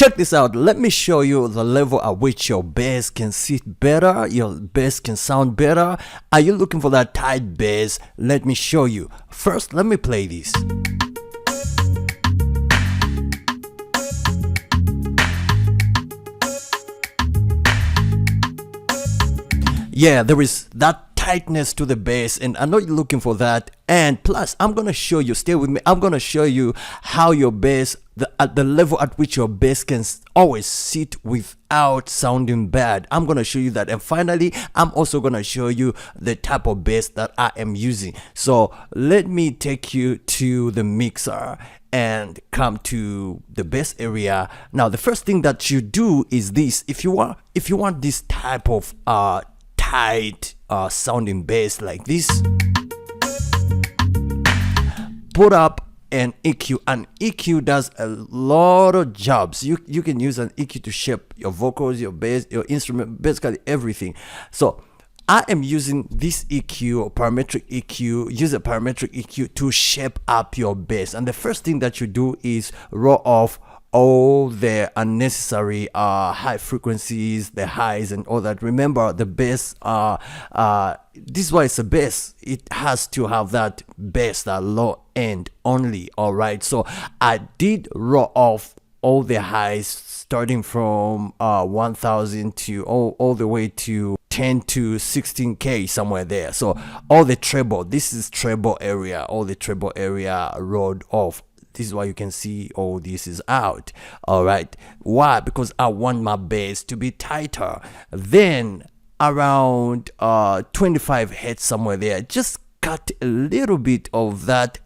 check this out. Let me show you the level at which your bass can sit better, your bass can sound better. Are you looking for that tight bass? Let me show you. First, let me play this. Yeah, there is that tightness to the bass, and I know you're looking for that. And plus, I'm gonna show you, stay with me, I'm gonna show you how your bass, at the level at which your bass can always sit without sounding bad. I'm gonna show you that. And finally, I'm also gonna show you the type of bass that I am using. So let me take you to the mixer and come to the bass area. Now, the first thing that you do is this. If you want this type of tight sounding bass like this, put up an EQ. An EQ does a lot of jobs. You can use an EQ to shape your vocals, your bass, your instrument, basically everything. So I am using this EQ, or parametric EQ. Use a parametric EQ to shape up your bass. And the first thing that you do is roll off all the unnecessary high frequencies, the highs and all that. Remember, the bass, this is why it's a bass. It has to have that bass, that low end only. All right, so I did roll off all the highs, starting from 1000 to all the way to 10 to 16k, somewhere there. So all the treble, this is treble area, all the treble area rolled off. This is why you can see all this is out. All right, why? Because I want my bass to be tighter. Then around 25 hertz, somewhere there, just cut a little bit of that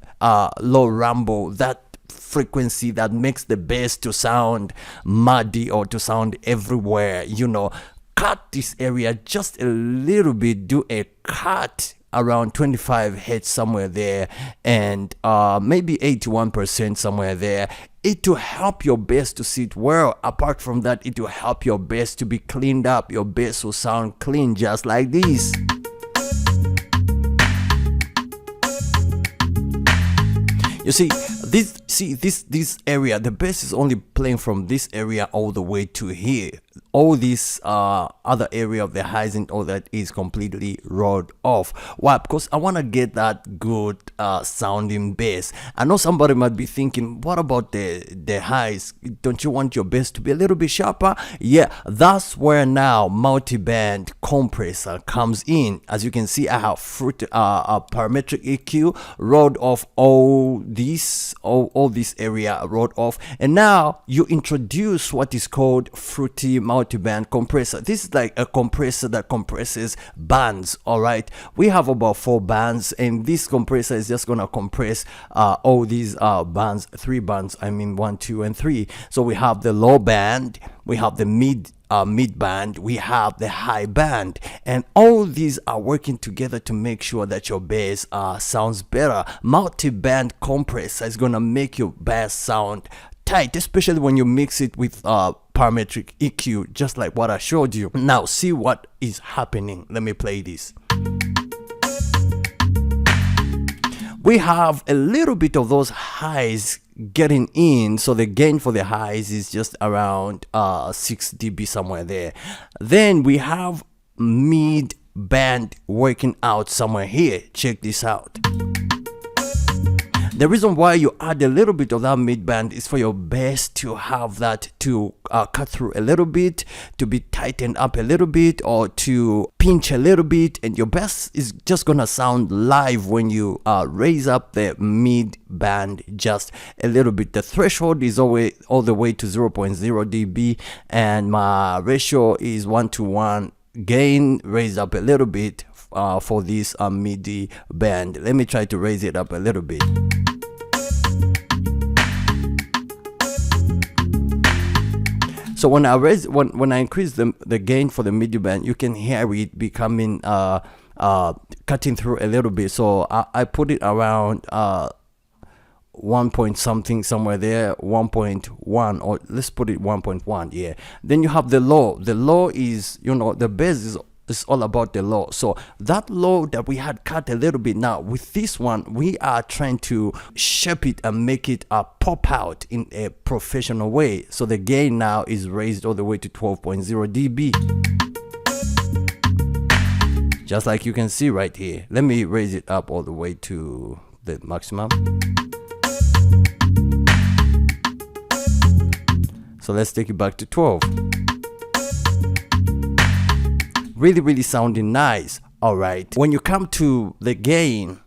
low rumble, that frequency that makes the bass to sound muddy or to sound everywhere. You know, cut this area just a little bit. Do a cut around 25 hertz, somewhere there, and maybe 81% somewhere there. It will help your bass to sit well. Apart from that, it will help your bass to be cleaned up. Your bass will sound clean, just like this. You see, this area, the bass is only playing from this area all the way to here. All this other area of the highs and all that is completely rolled off. Why? Because I want to get that good sounding bass. I know somebody might be thinking, what about the highs? Don't you want your bass to be a little bit sharper? Yeah, that's where now Multiband Compressor comes in. As you can see, I have a parametric EQ rolled off all this area rolled off, and now you introduce what is called Fruity Multiband Compressor. This is like a compressor that compresses bands. All right, we have about 4 bands, and this compressor is just gonna compress all these bands, 3 bands, I mean 1, 2 and 3. So we have the low band, we have the mid band, we have the high band, and all these are working together to make sure that your bass sounds better. Multi-band compressor is gonna make your bass sound tight, especially when you mix it with parametric EQ, just like what I showed you. Now see what is happening. Let me play this. We have a little bit of those highs getting in, so the gain for the highs is just around 6 dB, somewhere there. Then we have mid band working out somewhere here. Check this out. The reason why you add a little bit of that mid band is for your bass to have that to cut through a little bit, to be tightened up a little bit, or to pinch a little bit, and your bass is just gonna sound live when you raise up the mid band just a little bit. The threshold is all the way to 0.0 dB, and my ratio is 1:1. Gain raised up a little bit for this MIDI band. Let me try to raise it up a little bit. So when I increase the gain for the MIDI band, you can hear it becoming cutting through a little bit. So I put it around 1 point something, somewhere there, 1.1, or let's put it 1.1. Yeah. Then you have the low. The low is, you know, the bass is it's all about the low. So that low that we had cut a little bit, now with this one we are trying to shape it and make it pop out in a professional way. So the gain now is raised all the way to 12.0 dB, just like you can see right here. Let me raise it up all the way to the maximum. So let's take it back to 12. Really sounding nice. All right, when you come to the gain,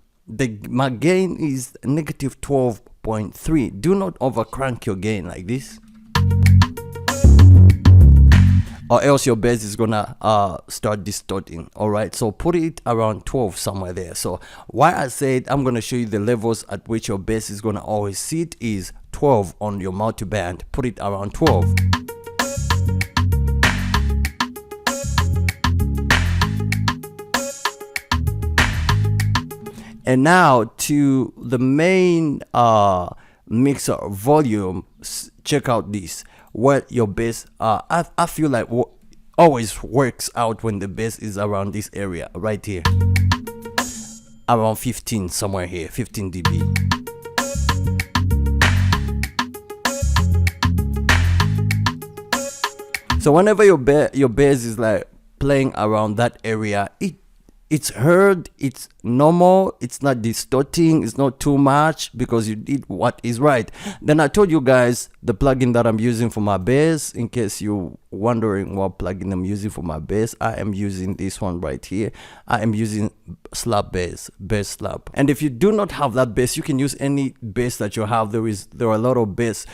my gain is negative 12.3. Do not overcrank your gain like this, or else your bass is gonna start distorting. All right, so put it around 12 somewhere there. So why I said I'm gonna show you the levels at which your bass is gonna always sit is 12 on your multiband. Put it around 12. And now to the main mixer volume. Check out this. What your bass, I feel like always works out when the bass is around this area right here, around 15, somewhere here, 15 dB. So whenever your bass is like playing around that area, it's heard, it's normal, it's not distorting, it's not too much, because you did what is right. Then I told you guys the plugin that I'm using for my bass. In case you're wondering what plugin I'm using for my bass, I am using this one right here. I am using Slap Bass Slap. And if you do not have that bass, you can use any bass that you have. There are a lot of bass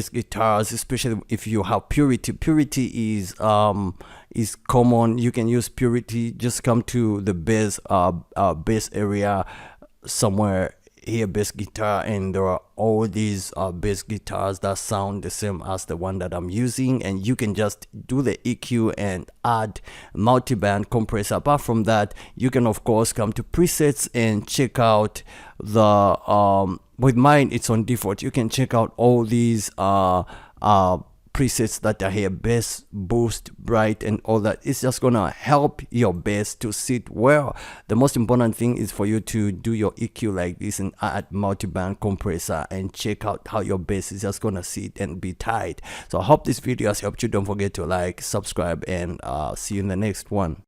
guitars, especially if you have Purity. Purity is common. You can use Purity. Just come to the bass area somewhere here, bass guitar, and there are all these bass guitars that sound the same as the one that I'm using, and you can just do the EQ and add multiband compressor. Apart from that, you can of course come to presets and check out the with mine it's on default. You can check out all these presets that are here: bass, boost, bright, and all that. It's just gonna help your bass to sit well. The most important thing is for you to do your EQ like this and add multiband compressor and check out how your bass is just gonna sit and be tight. So I hope this video has helped you. Don't forget to like, subscribe, and see you in the next one.